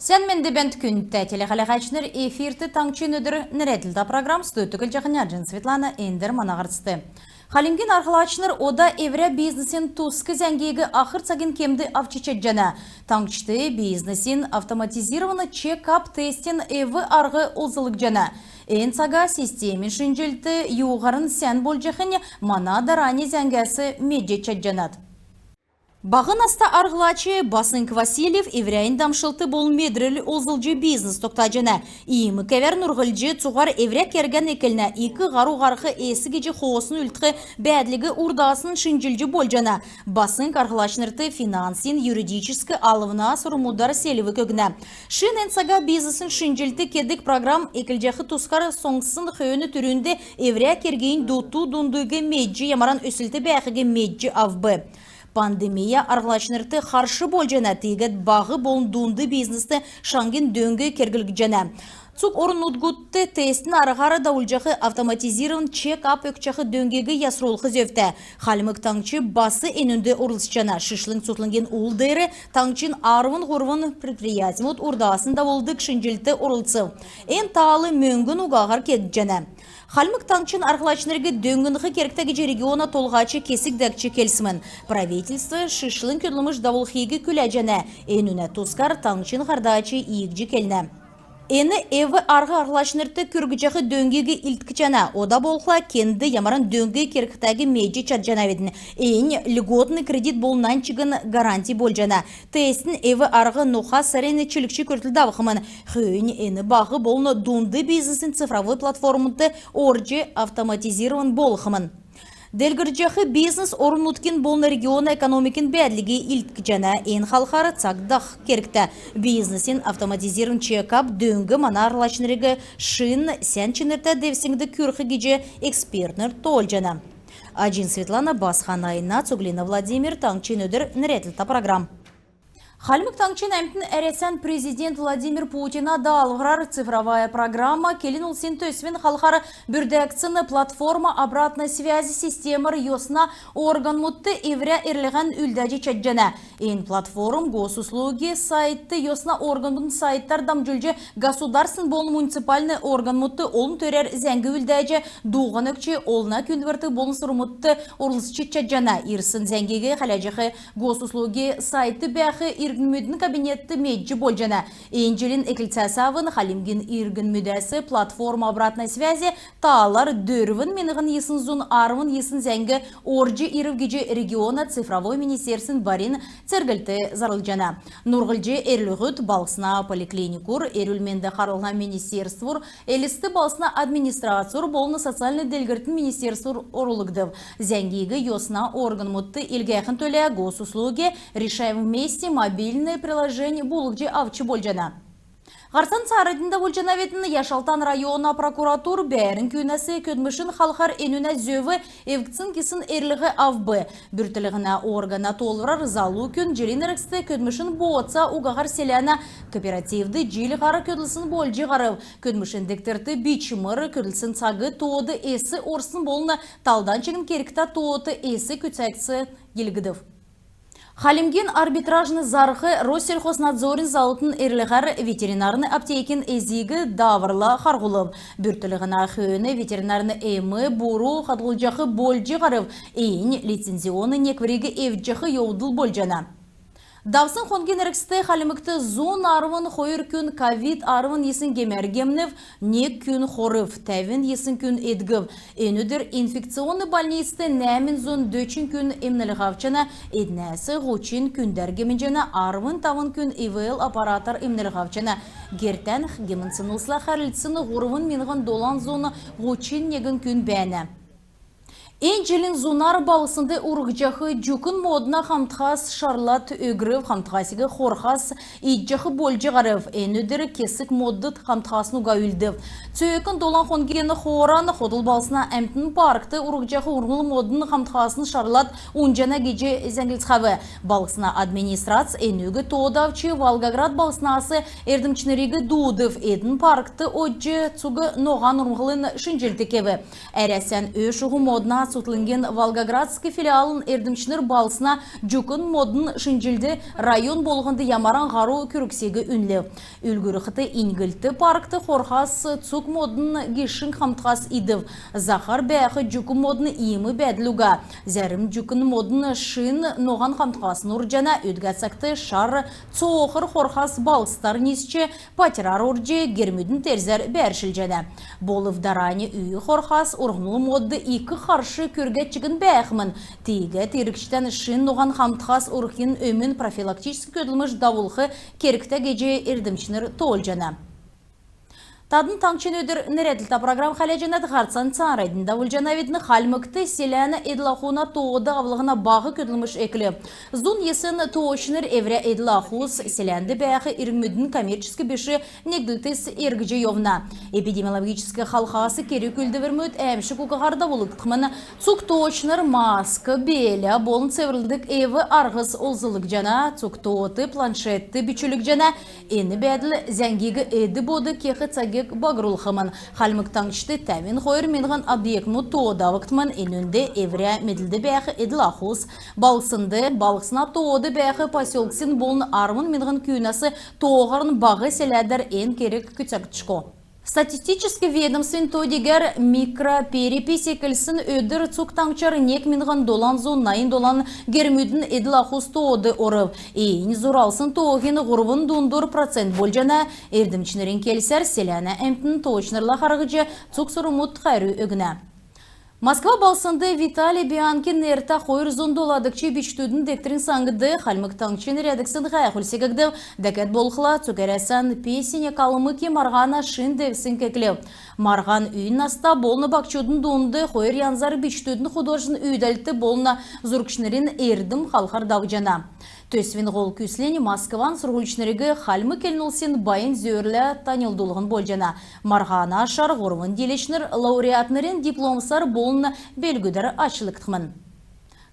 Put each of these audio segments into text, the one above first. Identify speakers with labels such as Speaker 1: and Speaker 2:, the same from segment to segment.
Speaker 1: Sen mende bent күнтә телехалахачнер эфирты таңчын өдір нәретілді программ стөтікіл жақыняджын Светлана Эндер манағырсты. Халимгин архалачнер ода евре бизнесин тускы зәңгегі ақыр цагин кемді авчичет жана. Таңчты бизнесин автоматизированы чек-ап тестин евы арғы олзылық жана. Эн сага системин шынжылты юғарын сән бол жақыне мана дарани зәңгәсі меджечет жанат. Бағын аста арғылачы Басынк Васильев еврейн дамшылты бол медрілі озылжы бизнес тоқтажына. Иімі кәвер нұрғылжы цуғар еврек керген екіліне екі ғару ғарқы әсі кежі қоғысын үлтқі бәділігі урдасын шынжылжы бол жана. Басынк арғылачнырты финансин юридическі алывына сұрымудар селіві көгіне. Шын энсага бизнесін шынжылты кедік программ екілжеқі тускар соңсын қөйіні түрінде еврек кергейін доту дундуғы меджі ямаран өсілті бәқігі меджі авбы. Пандемия арғылашнырты қаршы бол жана тегет бағы болындуынды бизнесті шаңген дөңгі кергілік жана. Цук орын ұдгутты тестін арығары даулжақы автоматизирован чек-ап өкчақы дөңгегі ясыролқы зөфті. Халымық таңчы басы енінді орылыс жана. Шышлың сұтлынген ұлдайры таңчын арвын ғырвын предприятимут урдасын давылдық шынжілті орылсы. Эн таалы мөңгін ұғағар кед жана. Халмык таңчын арқылачнырғы дөңгінгі керіктегі региона толғачы кесік дәкчі келсімін. Правительство шышлың көділіміш давылхигі күлі жәні. Энуне тускар таңчын қардачы иікжі келіне. Эні эві арғы арғылашнырты күргіжақы дөңгегі илткічана. Ода болқла кенді ямаран дөңгі керіктегі мейджі чаджана ведін. Эйін льготны кредит болынан чыгын гарантий бол жана. Тестін эві арғы нуха сарайны чілікші көртілді авқымын. Хүйін эні бағы болны дунды бизнесін цифровой платформынты оржы автоматизирован болқымын. Делгіржақы бизнес орын ұткен болны региона экономикин бәділігі илткі жана ең халқары цагдақ керікті. Бизнесін автоматизирован чекап дөңгі мана аралашнырығы шын сәнчінірті девсіңді күрхі геже экспертнер тол жана. Аджин Светлана Басханайна, Цуглина Владимир, Таңчин өдір нәретілті программ. Халмык таңчын әмтін әресен президент Владимир Путина далғырар цифровая программа келін ұлсен төсвен халқары бүрдәкцыны платформа обратной связи системар йосна орган мұтты евря ерліған үлдәжі чәджана. Ен платформ госуслуги сайты йосна органын сайттар дамжүлжі государсын бол муниципальный орган мұтты олын төрер зәңгі үлдәжі дуған өкче олына күндверті болын сұры мұтты орылысчы чәджана. Ирсын зәңгеге қалажықы госуслуги сайты бәқі иргін мүдін кабинетті меджі бол жана. Энджелин Эклицасавын Халимгин иргін мүдәсі платформа обратной связи таалар дөрвін менігін есын зун арвын есын зәңгі оржы ирвгеже региона цифровой министерсін барин цергілті зарыл жана. Нұрғылжы эрлігіт балсына поликлиникур, эрүлменді қарылға министерствур, элісті балсына администрацияр болны социальный делгіртін министерствур орылығдыв. Зәңгегі йосна орган мұтты илгәйқін төлі госуслуги решаем вместе мобильное приложение булгджи авчы болжана. Ғарсан сарыдында болжана ветіні Яшалтан района прокуратур бәрін көнәсі көдмішін халқар енуіне зөві евгцін кесін ерлігі авбы. Бүртілігіна органа толырар залу күн желін әріксті көдмішін боğatsa уғағар селяна кооперативді жел ғары көділсін болжы ғарып. Көдмішін дектерті бичімір көділсін сағы тоғды есі орсын болыны талдан чегін керікта тоғды есі көтсәксі елгідів. Халимгин арбитражны зархы Россельхознадзорин залытын эрліғар ветеринарны аптекин эзигі давырла харғылып. Бүртілігіна хүйіні ветеринарны әмі, буру, қадғылжақы болжы ғарып, әйін лицензионы неквірегі евджақы еудыл болжана. Давсын қонген әріксті халимікті зон арвын қойыр күн ковид арвын есін кемергемнев, нек күн қорыв, тәвін есін күн едгів. Энүдір инфекционны больницты нәмін зон дөчін күн емніліғавчана, еднәсі ғучин күндергемен жана арвын тавын күн ИВЛ аппаратар емніліғавчана. Гертен гемін сынылсла қарлітсіні ғұрвын менғын долан зоны ғучин негін күн бәні. Энджелин зунар балысынды урғжақы жүкін модына қамтқас Шарлат өгірів қамтқасығы қорқас иджақы болжы ғарып. Энүдері кесік моддыт қамтқасын ұға үлдіп. Цөйекін долан қонгені қоран қодыл балысына әмтін паркты урғжақы урғыл модын қамтқасын Шарлат унжана геже зәңгілтқавы. Балысына администрация энүгі тоодавчы Волгоград балысынасы эрдімчінерегі дуыдып. Эдін паркты оджы цуғы ноған урғылын шынжілтікеві. Әрәсен өшіғу модына сутлынген Волгоградский филиалын эрдімшінір балсына жүкін модын шынжилді район болғынды ямаран ғару күріксегі үнлі. Үлгірі қыты ингілті паркты қорхас цук модын гешін қамтқас идів. Захар бәқі жүкін модын иімі бәділуға. Зәрім жүкін модын шын ноған қамтқас нұржана өдгәтсақты шар цоғыр қорхас балстар несче патирар орже гермюдін терзер бәршіл жәді. Болып дарани үйі қорхас ұрғынлы модды екі қаршы көргетчігін бәқімін. Тейгі терікштен шын ноған қамтқас ұрқын өмін профилактическі көділміш давылқы керікті геже ердімшінір тоғыл жана. Тадын таңчын өдір нәреділті программ қаля жанады ғарцан царайдың давыл жанавидіні қалмықты селяны едлахуна тоғыды авлығына бағы көділміш әкілі. Зун есін тоғышыныр әврә едлахуыз селянды бәқі ирмүдің коммерческі беші негділтіс ергіжі евна. Эпидемиологическі қалқасы кері көлді вермөд әмші көкіғарда болықтықмын. Цук тоғышыныр маска, беля, болын цеврілдік әві арғыз олзылық жана, цук тоғыты, планшетті, бичілік жана, ені бәділ зәңгегі әді боды кеқі цагек багрулхымын. Халмык таңшты тәмін қойыр менған объектму тоғыда вақтымын енінде әврә меділді бәқі әділахуыз. Балсынды, балықсына тоғыды бәқі поселксін болын армын менған күйнасы тоғырын бағы селәдір ен керек күтсәкчіко. Статистический ведомствен тодигер микроперепись екілсін өдір цуктаңчар нек минған долан зонайын долан гермюдін эділахуз тоғыды орып. Eyін зуралсын тоғын ғұрвын дундур процент болжана ердімчінерін келсер селяна әмтін тоғышнырла қарғычы цуксырымут қайры өгіна. Москва балсынды Виталий Бианкин нерта қойыр зондоладықчы бичтудің дектрин саңғыды қалмық таңчын рядықсын ғайқылсегігді дәкет болқыла цукерасан песене қалымы ке марғана шын девсін кеклеу. Марған үйін аста болны бақчудың дуынды қойыр янзар бичтудің художын үйдәлті болна зұркшынырын ердім қалқар дағжана. Төсвен ғол күслені Москван сұрғылшынырығы қалмы келінілсен байын зөрлі танылдылығын болжана. Марғана ашар ғорвын делешінір лауреатнырын дипломсар болын белгідір ашылықтымын.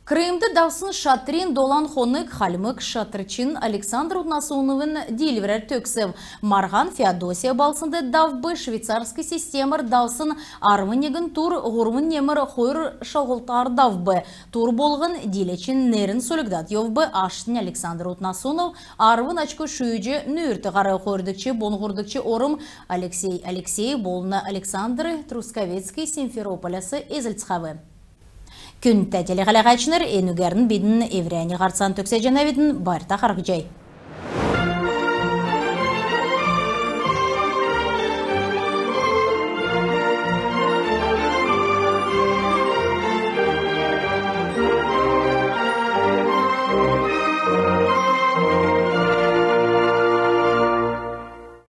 Speaker 1: Крымды давсын шатрин долан хонық халмык шатрчин Александр Утнасуновын дилверер төксів. Марған Феодосия балсынды давбы швейцарский системар давсын арвынегін тур ғұрмын немір қойыр шағылтар давбы. Тур болғын дилечин нерін сөлігдат евбы аштын Александр Утнасунов арвын очко шүйджі нүйірті ғары қойырдықчы бонғырдықчы орым Алексей болына Александр Трусковецкий Симферополясы eziltsxavы. Күн тәтелі қалағачыныр, енігерін бедін еврәне ғарсан төксе жанавидін барта қарғы жай.